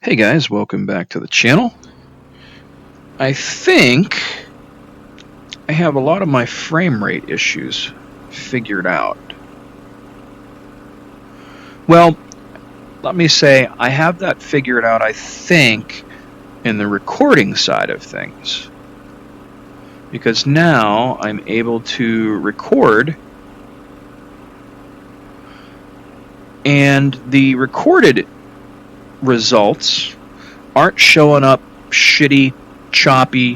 Hey guys, welcome back to the channel. I think I have a lot of my frame rate issues figured out. Well, let me say I have that figured out, I think, in the recording side of things. Because now I'm able to record, and the recorded results aren't showing up shitty, choppy,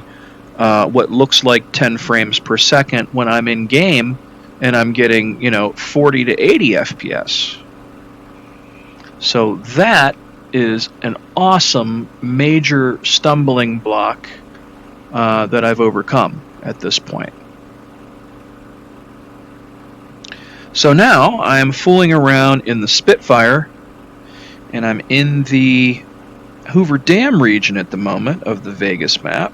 what looks like 10 frames per second when I'm in game and I'm getting, 40 to 80 FPS. So that is an awesome major stumbling block that I've overcome at this point. So now I'm fooling around in the Spitfire, and I'm in the Hoover Damn region at the moment of the Vegas map.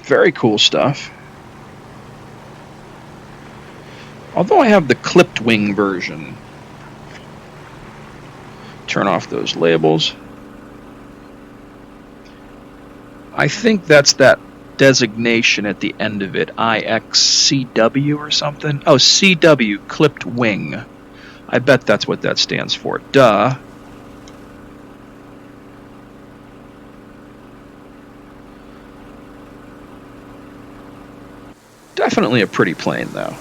Very cool stuff. Although I have the clipped wing version. Turn off those labels. I think that's that designation at the end of it, IXCW or something. Oh, CW, clipped wing. I bet that's what that stands for. Duh. Definitely a pretty plane, though.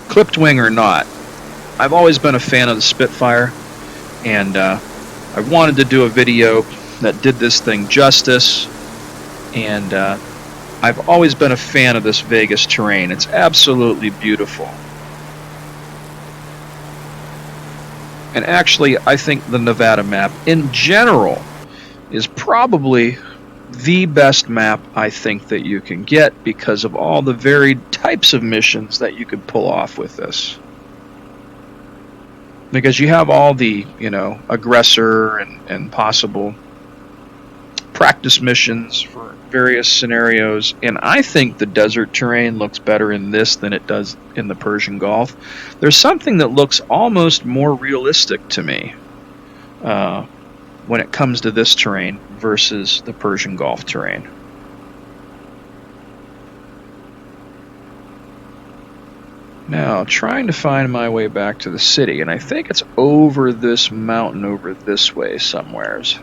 Clipped wing or not, I've always been a fan of the Spitfire, and I wanted to do a video that did this thing justice, and I've always been a fan of this Vegas terrain. It's absolutely beautiful. And actually, I think the Nevada map in general is probably the best map I think that you can get because of all the varied types of missions that you could pull off with this. Because you have all the, aggressor and possible practice missions for various scenarios, and I think the desert terrain looks better in this than it does in the Persian Gulf. There's something that looks almost more realistic to me when it comes to this terrain versus the Persian Gulf terrain. Now, trying to find my way back to the city, and I think it's over this mountain over this way somewheres.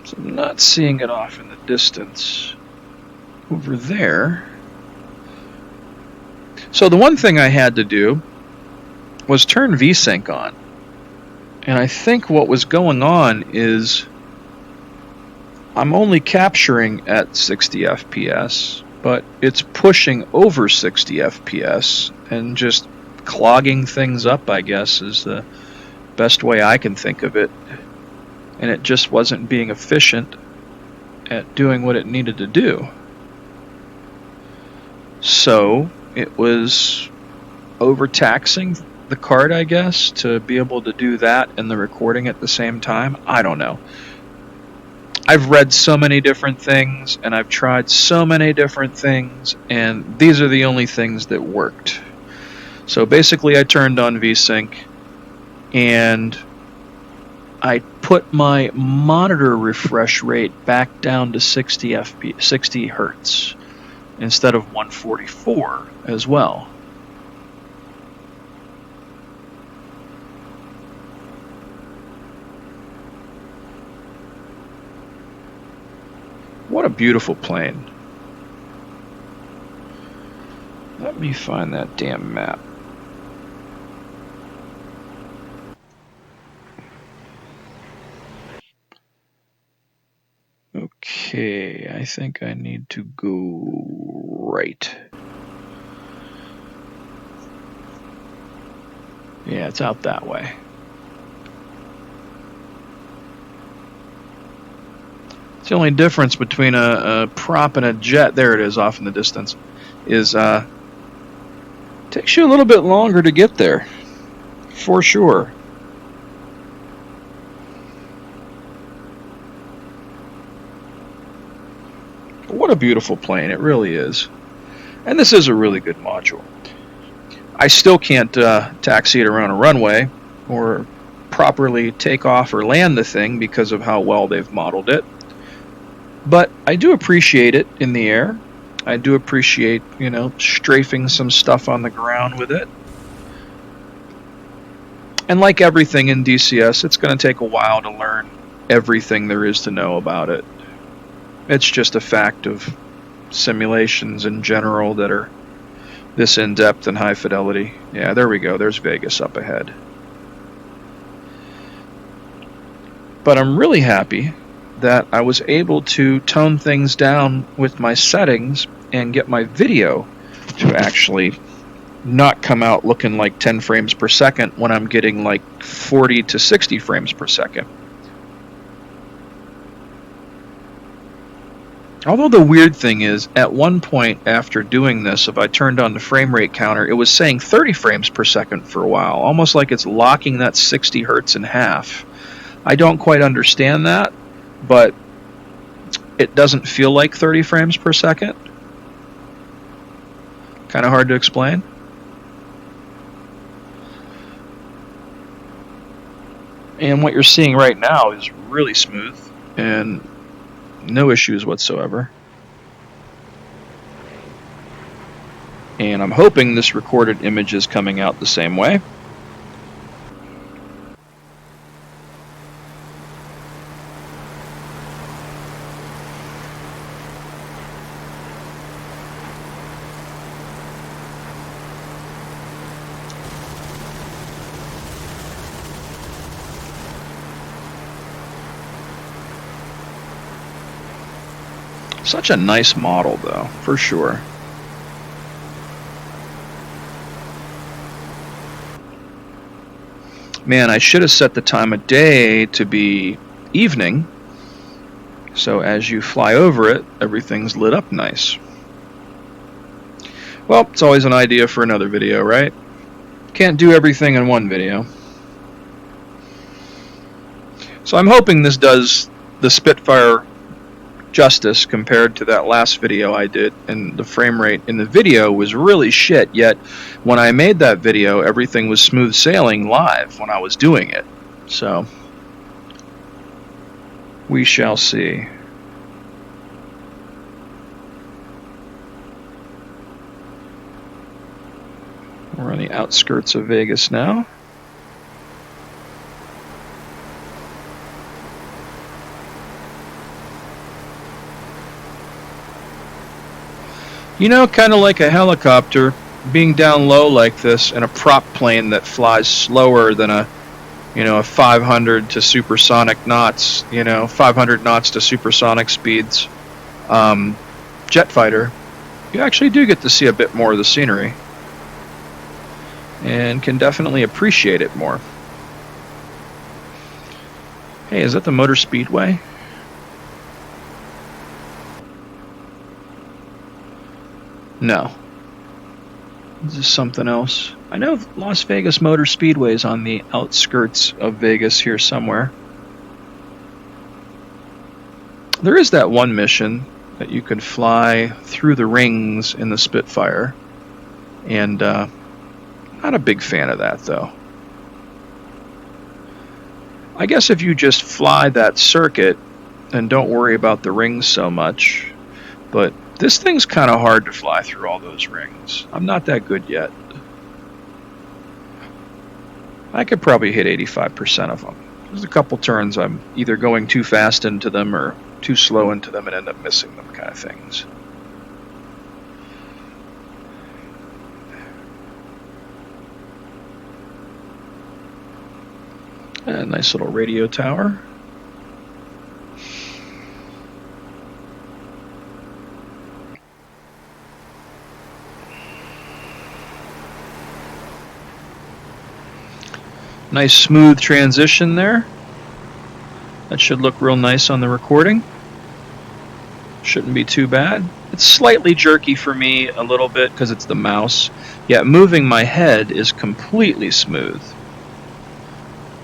So I'm not seeing it off in the distance over there. So the one thing I had to do was turn VSync on. And I think what was going on is I'm only capturing at 60 FPS, but it's pushing over 60 FPS and just clogging things up, I guess, is the best way I can think of it. And it just wasn't being efficient at doing what it needed to do. So it was overtaxing the card, I guess, to be able to do that and the recording at the same time. I don't know. I've read so many different things, and I've tried so many different things, and these are the only things that worked. So basically I turned on VSync, and I put my monitor refresh rate back down to 60 Hertz instead of 144 as well. What a beautiful plane. Let me find that damn map. Okay, I think I need to go right. Yeah, it's out that way. It's the only difference between a prop and a jet, there it is off in the distance, is takes you a little bit longer to get there, for sure. What a beautiful plane, it really is. And this is a really good module. I still can't taxi it around a runway or properly take off or land the thing because of how well they've modeled it. But I do appreciate it in the air. I do appreciate, you know, strafing some stuff on the ground with it. And like everything in DCS, it's going to take a while to learn everything there is to know about it. It's just a fact of simulations in general that are this in-depth and high fidelity. Yeah, there we go. There's Vegas up ahead. But I'm really happy that I was able to tone things down with my settings and get my video to actually not come out looking like 10 frames per second when I'm getting like 40 to 60 frames per second. Although the weird thing is, at one point after doing this, if I turned on the frame rate counter, it was saying 30 frames per second for a while, almost like it's locking that 60 hertz in half. I don't quite understand that, but it doesn't feel like 30 frames per second. Kind of hard to explain. And what you're seeing right now is really smooth and no issues whatsoever. And I'm hoping this recorded image is coming out the same way. Such a nice model, though, for sure. Man, I should have set the time of day to be evening, so as you fly over it, everything's lit up nice. Well, it's always an idea for another video, right? Can't do everything in one video. So I'm hoping this does the Spitfire justice compared to that last video I did, and the frame rate in the video was really shit, yet when I made that video everything was smooth sailing live when I was doing it. So we shall see. We're on the outskirts of Vegas now. You know, kind of like a helicopter, being down low like this in a prop plane that flies slower than a 500 to supersonic knots, 500 knots to supersonic speeds jet fighter, you actually do get to see a bit more of the scenery and can definitely appreciate it more. Hey, is that the Motor Speedway? No. This is something else. I know Las Vegas Motor Speedway is on the outskirts of Vegas here somewhere. There is that one mission that you can fly through the rings in the Spitfire, and not a big fan of that, though. I guess if you just fly that circuit and don't worry about the rings so much, but this thing's kind of hard to fly through all those rings. I'm not that good yet. I could probably hit 85% of them. There's a couple turns I'm either going too fast into them or too slow into them and end up missing them, kind of things. A nice little radio tower. Nice smooth transition there. That should look real nice on the recording. Shouldn't be too bad. It's slightly jerky for me a little bit because it's the mouse. Yet moving my head is completely smooth.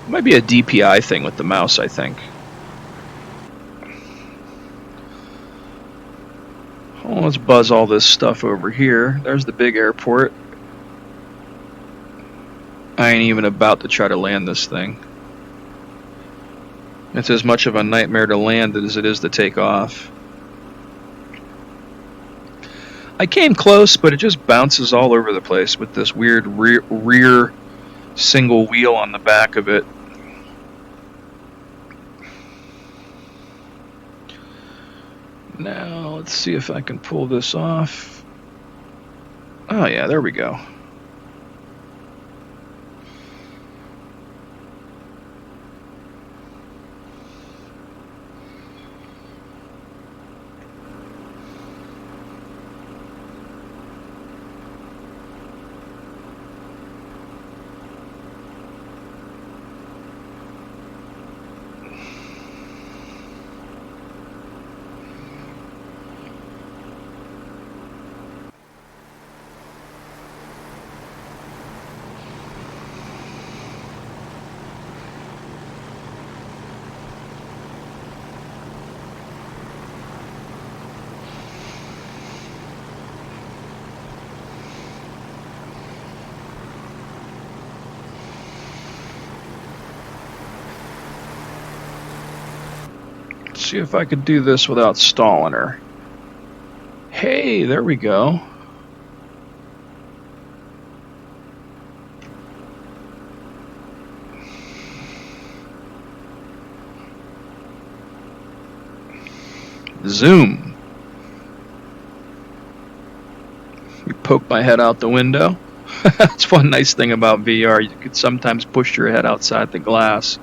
It might be a DPI thing with the mouse, I think. Oh, let's buzz all this stuff over here. There's the big airport. I ain't even about to try to land this thing. It's as much of a nightmare to land as it is to take off. I came close, but it just bounces all over the place with this weird rear single wheel on the back of it. Now, let's see if I can pull this off. Oh yeah, there we go. See if I could do this without stalling her. Hey, there we go. Zoom. You poke my head out the window. That's one nice thing about VR. You could sometimes push your head outside the glass,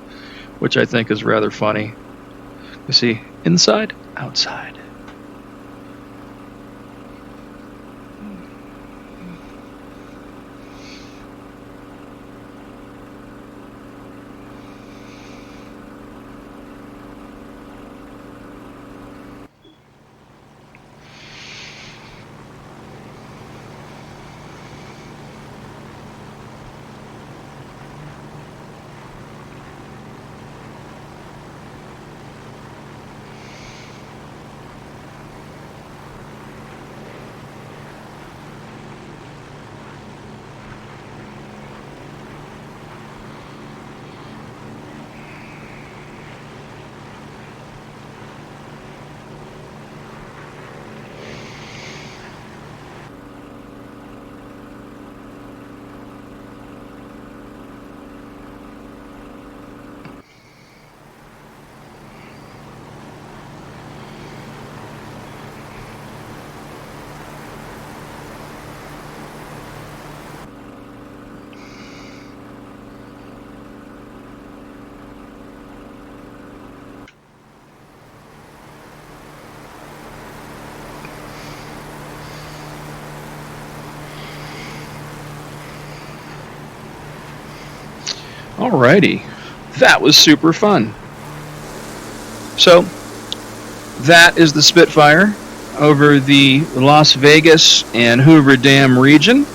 which I think is rather funny. You see, inside, outside. Alrighty, that was super fun. So, that is the Spitfire over the Las Vegas and Hoover Dam region.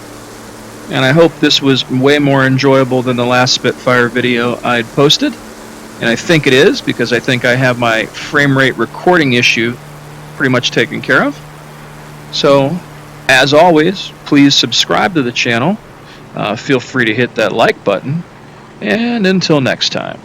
And I hope this was way more enjoyable than the last Spitfire video I'd posted. And I think it is, because I think I have my frame rate recording issue pretty much taken care of. So, as always, please subscribe to the channel. Feel free to hit that like button. And until next time.